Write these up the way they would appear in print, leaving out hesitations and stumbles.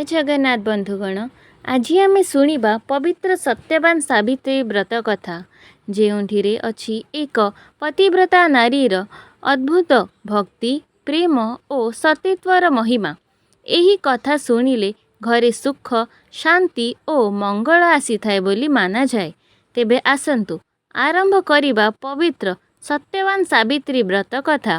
जय जगन्नाथ बंधुगण। आज आम शुणा पवित्र सत्यवान सावित्री व्रत कथा ଯେଉଁଥିରେ ଅଛି ଏକ ପତିବ୍ରତା ନାରୀର ଅଦ୍ଭୁତ ଭକ୍ତି ପ୍ରେମ ଓ ସତୀତ୍ୱର ମହିମା। ଏହି କଥା ଶୁଣିଲେ ଘରେ ସୁଖ ଶାନ୍ତି ଓ ମଙ୍ଗଳ ଆସିଥାଏ ବୋଲି ମାନାଯାଏ। ତେବେ ଆସନ୍ତୁ ଆରମ୍ଭ କରିବା ପବିତ୍ର ସତ୍ୟବାନ ସାବିତ୍ରୀ ବ୍ରତ କଥା।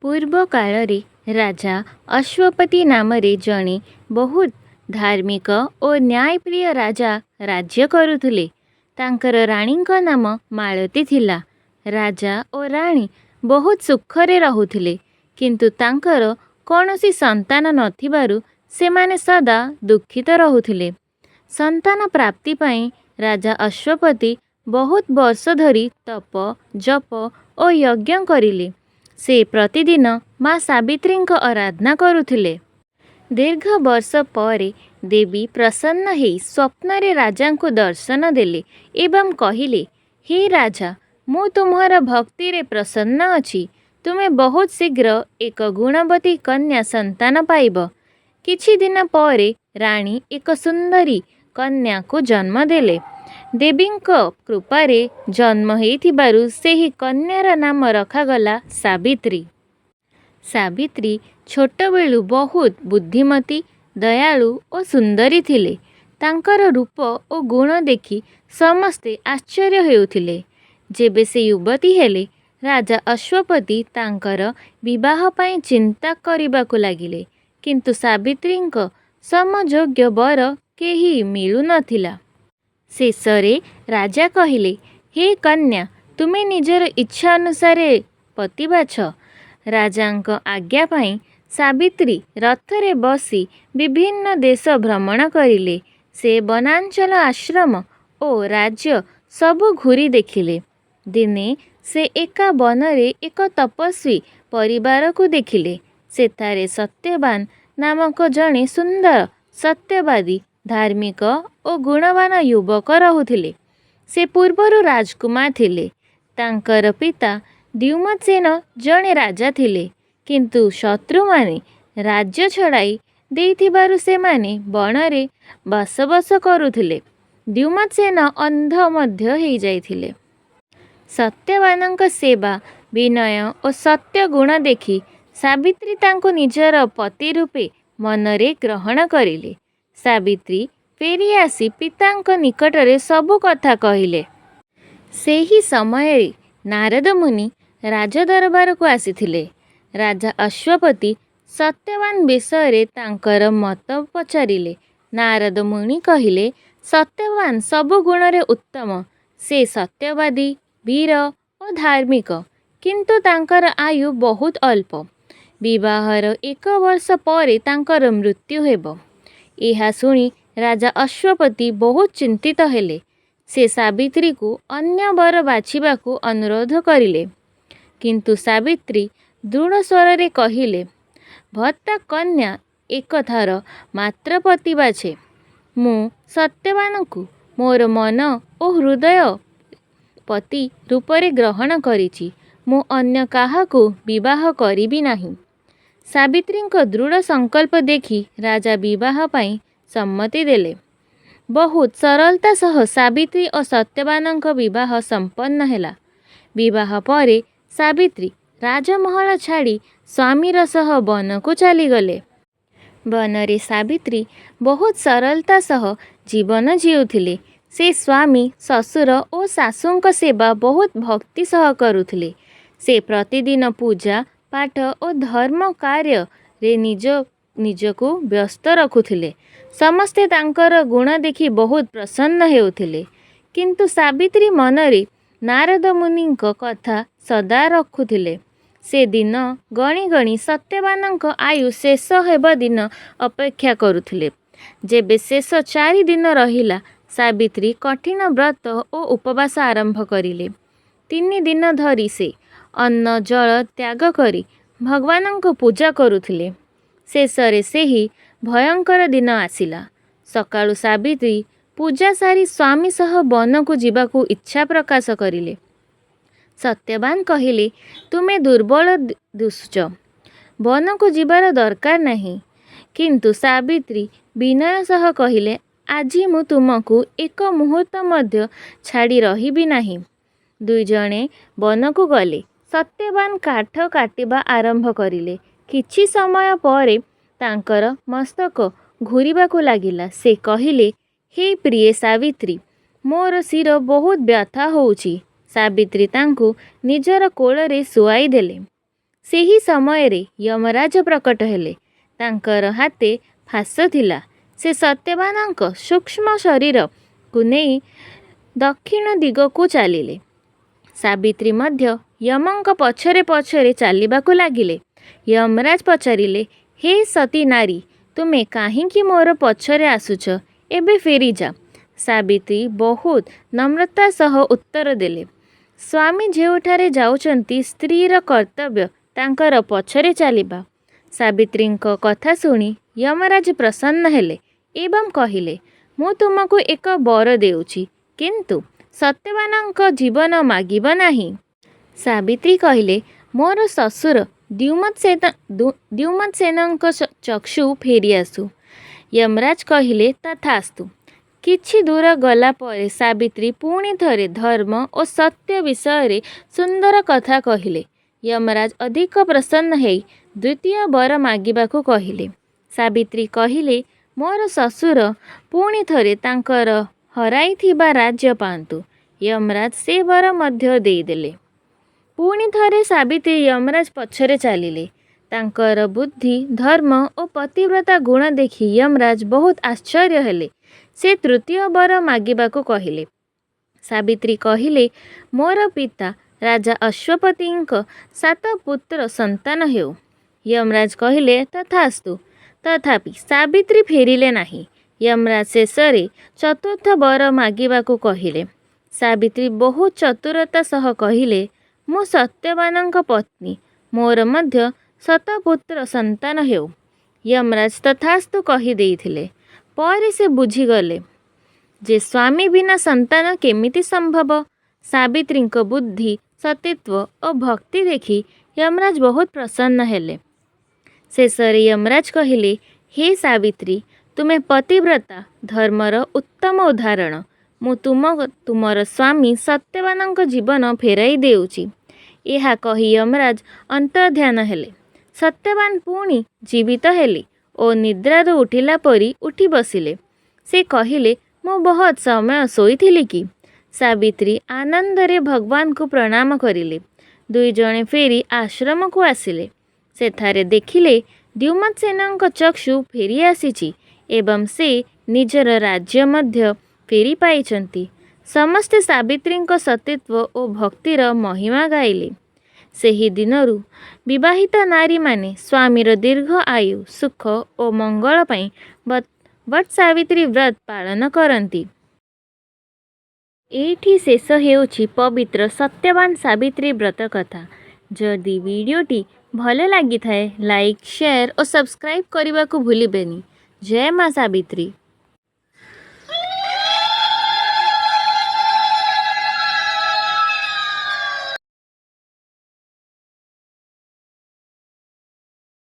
ପୂର୍ବ କାଳରେ ରାଜା ଅଶ୍ୱପତି ନାମରେ ଜଣେ ବହୁତ ଧାର୍ମିକ ଓ ନ୍ୟାୟପ୍ରିୟ ରାଜା ରାଜ୍ୟ କରୁଥିଲେ। ତାଙ୍କର ରାଣୀଙ୍କ ନାମ ମାଳତୀ ଥିଲା। ରାଜା ଓ ରାଣୀ ବହୁତ ସୁଖରେ ରହୁଥିଲେ, କିନ୍ତୁ ତାଙ୍କର କୌଣସି ସନ୍ତାନ ନଥିବାରୁ ସେମାନେ ସଦା ଦୁଃଖିତ ରହୁଥିଲେ। ସନ୍ତାନ ପ୍ରାପ୍ତି ପାଇଁ ରାଜା ଅଶ୍ୱପତି ବହୁତ ବର୍ଷ ଧରି ତପ ଜପ ଓ ଯଜ୍ଞ କରିଲେ। ସେ ପ୍ରତିଦିନ ମା ସାବିତ୍ରୀଙ୍କ ଆରାଧନା କରୁଥିଲେ। ଦୀର୍ଘ ବର୍ଷ ପରେ ଦେବୀ ପ୍ରସନ୍ନ ହୋଇ ସ୍ୱପ୍ନରେ ରାଜାଙ୍କୁ ଦର୍ଶନ ଦେଲେ ଏବଂ କହିଲେ, ହେ ରାଜା, ମୁଁ ତୁମ୍ଭର ଭକ୍ତିରେ ପ୍ରସନ୍ନ ଅଛି। ତୁମେ ବହୁତ ଶୀଘ୍ର ଏକ ଗୁଣବତୀ କନ୍ୟା ସନ୍ତାନ ପାଇବ। କିଛି ଦିନ ପରେ ରାଣୀ ଏକ ସୁନ୍ଦରୀ କନ୍ୟାକୁ ଜନ୍ମ ଦେଲେ। ଦେବୀଙ୍କ କୃପାରେ ଜନ୍ମ ହୋଇଥିବାରୁ ସେହି କନ୍ୟାର ନାମ ରଖାଗଲା ସାବିତ୍ରୀ। ସାବିତ୍ରୀ ଛୋଟବେଳୁ ବହୁତ ବୁଦ୍ଧିମତୀ ଦୟାଳୁ ଓ ସୁନ୍ଦରୀ ଥିଲେ। ତାଙ୍କର ରୂପ ଓ ଗୁଣ ଦେଖି ସମସ୍ତେ ଆଶ୍ଚର୍ଯ୍ୟ ହେଉଥିଲେ। ଯେବେ ସେ ଯୁବତୀ ହେଲେ, ରାଜା ଅଶ୍ୱପତି ତାଙ୍କର ବିବାହ ପାଇଁ ଚିନ୍ତା କରିବାକୁ ଲାଗିଲେ, କିନ୍ତୁ ସାବିତ୍ରୀଙ୍କ ସମଯୋଗ୍ୟ ବର କେହି ମିଳୁନଥିଲା। ଶେଷରେ ରାଜା କହିଲେ, ହେ କନ୍ୟା, ତୁମେ ନିଜର ଇଚ୍ଛା ଅନୁସାରେ ପତି ବାଛ। ରାଜାଙ୍କ ଆଜ୍ଞା ପାଇଁ ସାବିତ୍ରୀ ରଥରେ ବସି ବିଭିନ୍ନ ଦେଶ ଭ୍ରମଣ କରିଲେ। ସେ ବନାଞ୍ଚଳ ଆଶ୍ରମ ଓ ରାଜ୍ୟ ସବୁ ଘୂରି ଦେଖିଲେ। ଦିନେ ସେ ଏକା ବନରେ ଏକ ତପସ୍ୱୀ ପରିବାରକୁ ଦେଖିଲେ। ସେଠାରେ ସତ୍ୟବାନ ନାମକ ଜଣେ ସୁନ୍ଦର ସତ୍ୟବାଦୀ ଧାର୍ମିକ ଓ ଗୁଣବାନ ଯୁବକ ରହୁଥିଲେ। ସେ ପୂର୍ବରୁ ରାଜକୁମାର ଥିଲେ। ତାଙ୍କର ପିତା ଦ୍ୟୁମତ୍ସେନ ଜଣେ ରାଜା ଥିଲେ, କିନ୍ତୁ ଶତ୍ରୁମାନେ ରାଜ୍ୟ ଛଡ଼ାଇ ଦେଇଥିବାରୁ ସେମାନେ ବନରେ ବସବାସ କରୁଥିଲେ। ଦ୍ୟୁମତ୍ସେନ ଅନ୍ଧ ମଧ୍ୟ ହୋଇଯାଇଥିଲେ। ସତ୍ୟବାନଙ୍କ ସେବା ବିନୟ ଓ ସତ୍ୟ ଗୁଣ ଦେଖି ସାବିତ୍ରୀ ତାଙ୍କୁ ନିଜର ପତି ରୂପେ ମନରେ ଗ୍ରହଣ କରିଲେ। ସାବିତ୍ରୀ ଫେରି ଆସି ପିତାଙ୍କ ନିକଟରେ ସବୁ କଥା କହିଲେ। ସେହି ସମୟରେ ନାରଦ ମୁନି ରାଜଦରବାରକୁ ଆସିଥିଲେ। ରାଜା ଅଶ୍ୱପତି ସତ୍ୟବାନ ବିଷୟରେ ତାଙ୍କର ମତ ପଚାରିଲେ। ନାରଦ ମୁନି କହିଲେ, ସତ୍ୟବାନ ସବୁ ଗୁଣରେ ଉତ୍ତମ। ସେ ସତ୍ୟବାଦୀ ବୀର ଓ ଧାର୍ମିକ, କିନ୍ତୁ ତାଙ୍କର ଆୟୁ ବହୁତ ଅଳ୍ପ। ବିବାହର 1 ବର୍ଷ ପରେ ତାଙ୍କର ମୃତ୍ୟୁ ହେବ। ଏହା ଶୁଣି ରାଜା ଅଶ୍ୱପତି ବହୁତ ଚିନ୍ତିତ ହେଲେ। ସେ ସାବିତ୍ରୀକୁ ଅନ୍ୟ ବର ବାଛିବାକୁ ଅନୁରୋଧ କରିଲେ, କିନ୍ତୁ ସାବିତ୍ରୀ ଦୃଢ଼ ସ୍ୱରରେ କହିଲେ, ଭର୍ତ୍ତା କନ୍ୟା ଏକଥର ମାତ୍ର ପତି ବାଛେ। ମୁଁ ସତ୍ୟବାନଙ୍କୁ ମୋର ମନ ଓ ହୃଦୟ ପତି ରୂପରେ ଗ୍ରହଣ କରିଛି। ମୁଁ ଅନ୍ୟ କାହାକୁ ବିବାହ କରିବି ନାହିଁ। ସାବିତ୍ରୀଙ୍କ ଦୃଢ଼ ସଂକଳ୍ପ ଦେଖି ରାଜା ବିବାହ ପାଇଁ ସମ୍ମତି ଦେଲେ। ବହୁତ ସରଳତା ସହ ସାବିତ୍ରୀ ଓ ସତ୍ୟବାନଙ୍କ ବିବାହ ସମ୍ପନ୍ନ ହେଲା। ବିବାହ ପରେ ସାବିତ୍ରୀ ରାଜମହଲ ଛାଡ଼ି ସ୍ୱାମୀର ସହ ବନକୁ ଚାଲିଗଲେ। ବନରେ ସାବିତ୍ରୀ ବହୁତ ସରଳତା ସହ ଜୀବନ ଜିଉଥିଲେ। ସେ ସ୍ୱାମୀ ଶ୍ୱଶୁର ଓ ଶାଶୁଙ୍କ ସେବା ବହୁତ ଭକ୍ତି ସହ କରୁଥିଲେ। ସେ ପ୍ରତିଦିନ ପୂଜା ପାଠ ଓ ଧର୍ମ କାର୍ଯ୍ୟରେ ନିଜକୁ ବ୍ୟସ୍ତ ରଖୁଥିଲେ। ସମସ୍ତେ ତାଙ୍କର ଗୁଣ ଦେଖି ବହୁତ ପ୍ରସନ୍ନ ହେଉଥିଲେ, କିନ୍ତୁ ସାବିତ୍ରୀ ମନରେ ନାରଦ ମୁନିଙ୍କ କଥା ସଦା ରଖୁଥିଲେ। ସେ ଦିନ ଗଣି ଗଣି ସତ୍ୟବାନଙ୍କ ଆୟୁ ଶେଷ ହେବା ଦିନ ଅପେକ୍ଷା କରୁଥିଲେ। ଯେବେ ଶେଷ 4 ଦିନ ରହିଲା, ସାବିତ୍ରୀ କଠିନ ବ୍ରତ ଓ ଉପବାସ ଆରମ୍ଭ କରିଲେ। 3 ଦିନ ଧରି ସେ ଅନ୍ନ ଜଳ ତ୍ୟାଗ କରି ଭଗବାନଙ୍କ ପୂଜା କରୁଥିଲେ। ଶେଷରେ ସେହି ଭୟଙ୍କର ଦିନ ଆସିଲା। ସକାଳୁ ସାବିତ୍ରୀ ପୂଜା ସାରି ସ୍ୱାମୀ ସହ ବନକୁ ଯିବାକୁ ଇଚ୍ଛା ପ୍ରକାଶ କରିଲେ। ସତ୍ୟବାନ କହିଲେ, ତୁମେ ଦୁର୍ବଳ ଦିଶୁଛ, ବନକୁ ଯିବାର ଦରକାର ନାହିଁ। କିନ୍ତୁ ସାବିତ୍ରୀ ବିନୟ ସହ କହିଲେ, ଆଜି ମୁଁ ତୁମକୁ ଏକ ମୁହୂର୍ତ୍ତ ମଧ୍ୟ ଛାଡ଼ି ରହିବି ନାହିଁ। ଦୁଇଜଣେ ବନକୁ ଗଲେ। ସତ୍ୟବାନ କାଠ କାଟିବା ଆରମ୍ଭ କରିଲେ। କିଛି ସମୟ ପରେ ତାଙ୍କର ମସ୍ତକ ଘୂରିବାକୁ ଲାଗିଲା। ସେ କହିଲେ, ହେ ପ୍ରିୟେ ସାବିତ୍ରୀ, ମୋର ଶିର ବହୁତ ବ୍ୟଥା ହେଉଛି। ସାବିତ୍ରୀ ତାଙ୍କୁ ନିଜର କୋଳରେ ଶୁଆଇ ଦେଲେ। ସେହି ସମୟରେ ଯମରାଜ ପ୍ରକଟ ହେଲେ। ତାଙ୍କର ହାତେ ଫାଶ ଥିଲା। ସେ ସତ୍ୟବାନଙ୍କ ସୂକ୍ଷ୍ମ ଶରୀରକୁ ନେଇ ଦକ୍ଷିଣ ଦିଗକୁ ଚାଲିଲେ। ସାବିତ୍ରୀ ମଧ୍ୟ ଯମଙ୍କ ପଛରେ ପଛରେ ଚାଲିବାକୁ ଲାଗିଲେ। ଯମରାଜ ପଚାରିଲେ, ହେ ସତୀ ନାରୀ, ତୁମେ କାହିଁକି ମୋର ପଛରେ ଆସୁଛ? ଏବେ ଫେରିଯା। ସାବିତ୍ରୀ ବହୁତ ନମ୍ରତା ସହ ଉତ୍ତର ଦେଲେ, ସ୍ୱାମୀ ଯେଉଁଠାରେ ଯାଉଛନ୍ତି ସ୍ତ୍ରୀର କର୍ତ୍ତବ୍ୟ ତାଙ୍କର ପଛରେ ଚାଲିବା। ସାବିତ୍ରୀଙ୍କ କଥା ଶୁଣି ଯମରାଜ ପ୍ରସନ୍ନ ହେଲେ ଏବଂ କହିଲେ, ମୁଁ ତୁମକୁ ଏକ ବର ଦେଉଛି, କିନ୍ତୁ ସତ୍ୟବାନଙ୍କ ଜୀବନ ମାଗିବ ନାହିଁ। ସାବିତ୍ରୀ କହିଲେ, ମୋର ଶ୍ୱଶୁର ଦ୍ୟୁମତ୍ସେନଙ୍କ ଚକ୍ଷୁ ଫେରିଆସୁ। ଯମରାଜ କହିଲେ, ତଥାସ୍ତୁ। କିଛି ଦୂର ଗଲା ପରେ ସାବିତ୍ରୀ ପୁଣି ଥରେ ଧର୍ମ ଓ ସତ୍ୟ ବିଷୟରେ ସୁନ୍ଦର କଥା କହିଲେ। ଯମରାଜ ଅଧିକ ପ୍ରସନ୍ନ ହେଇ ଦ୍ୱିତୀୟ ବର ମାଗିବାକୁ କହିଲେ। ସାବିତ୍ରୀ କହିଲେ, ମୋର ଶ୍ୱଶୁର ପୁଣି ଥରେ ତାଙ୍କର ହରାଇଥିବା ରାଜ୍ୟ ପାଆନ୍ତୁ। ଯମରାଜ ସେ ବର ମଧ୍ୟ ଦେଇଦେଲେ। ପୁଣି ଥରେ ସାବିତ୍ରୀ ଯମରାଜ ପଛରେ ଚାଲିଲେ। ତାଙ୍କର ବୁଦ୍ଧି, ଧର୍ମ ଓ ପତିବ୍ରତା ଗୁଣ ଦେଖି ଯମରାଜ ବହୁତ ଆଶ୍ଚର୍ଯ୍ୟ ହେଲେ। ସେ ତୃତୀୟ ବର ମାଗିବାକୁ କହିଲେ। ସାବିତ୍ରୀ କହିଲେ, ମୋର ପିତା ରାଜା ଅଶ୍ୱପତିଙ୍କ 7 ପୁତ୍ର ସନ୍ତାନ ହେଉ। ଯମରାଜ କହିଲେ, ତଥାସ୍ତୁ। ତଥାପି ସାବିତ୍ରୀ ଫେରିଲେ ନାହିଁ। ଯମରାଜ ଶେଷରେ ଚତୁର୍ଥ ବର ମାଗିବାକୁ କହିଲେ। ସାବିତ୍ରୀ ବହୁତ ଚତୁରତା ସହ କହିଲେ, ମୁଁ ସତ୍ୟବାନଙ୍କ ପତ୍ନୀ, ମୋର ମଧ୍ୟ 7 ପୁତ୍ର ସନ୍ତାନ ହେଉ। ଯମରାଜ ତଥାସ୍ତୁ କହିଦେଇଥିଲେ। ପରେ ସେ ବୁଝିଗଲେ ଯେ ସ୍ୱାମୀ ବିନା ସନ୍ତାନ କେମିତି ସମ୍ଭବ। ସାବିତ୍ରୀଙ୍କ ବୁଦ୍ଧି, ସତୀତ୍ୱ ଓ ଭକ୍ତି ଦେଖି ଯମରାଜ ବହୁତ ପ୍ରସନ୍ନ ହେଲେ। ଶେଷରେ ଯମରାଜ କହିଲେ, ହେ ସାବିତ୍ରୀ, ତୁମେ ପତିବ୍ରତା, ଧର୍ମର ଉତ୍ତମ ଉଦାହରଣ। ମୁଁ ତୁମର ସ୍ୱାମୀ ସତ୍ୟବାନଙ୍କ ଜୀବନ ଫେରାଇ ଦେଉଛି। ଏହା କହି ଯମରାଜ ଅନ୍ତର୍ଧ୍ୟାନ ହେଲେ। ସତ୍ୟବାନ ପୁଣି ଜୀବିତ ହେଲେ ଓ ନିଦ୍ରାରୁ ଉଠିଲା ପରି ଉଠି ବସିଲେ। ସେ କହିଲେ, ମୁଁ ବହୁତ ସମୟ ଶୋଇଥିଲି କି? ସାବିତ୍ରୀ ଆନନ୍ଦରେ ଭଗବାନଙ୍କୁ ପ୍ରଣାମ କରିଲେ। ଦୁଇଜଣେ ଫେରି ଆଶ୍ରମକୁ ଆସିଲେ। ସେଠାରେ ଦେଖିଲେ ଦ୍ୟୁମତ୍ସେନଙ୍କ ଚକ୍ଷୁ ଫେରିଆସିଛି ଏବଂ ସେ ନିଜର ରାଜ୍ୟ ମଧ୍ୟ ଫେରି ପାଇଛନ୍ତି। ସମସ୍ତେ ସାବିତ୍ରୀଙ୍କ ସତୀତ୍ୱ ଓ ଭକ୍ତିର ମହିମା ଗାଇଲେ। ସେହି ଦିନରୁ ବିବାହିତ ନାରୀମାନେ ସ୍ୱାମୀର ଦୀର୍ଘ ଆୟୁ, ସୁଖ ଓ ମଙ୍ଗଳ ପାଇଁ ବଟ୍ ସାବିତ୍ରୀ ବ୍ରତ ପାଳନ କରନ୍ତି। ଏଇଠି ଶେଷ ହେଉଛି ପବିତ୍ର ସତ୍ୟବାନ ସାବିତ୍ରୀ ବ୍ରତ କଥା। ଯଦି ଭିଡ଼ିଓଟି ଭଲ ଲାଗିଥାଏ, ଲାଇକ୍, ସେୟାର ଓ ସବସ୍କ୍ରାଇବ୍ କରିବାକୁ ଭୁଲିବେନି। ଜୟ ମା ସାବିତ୍ରୀ।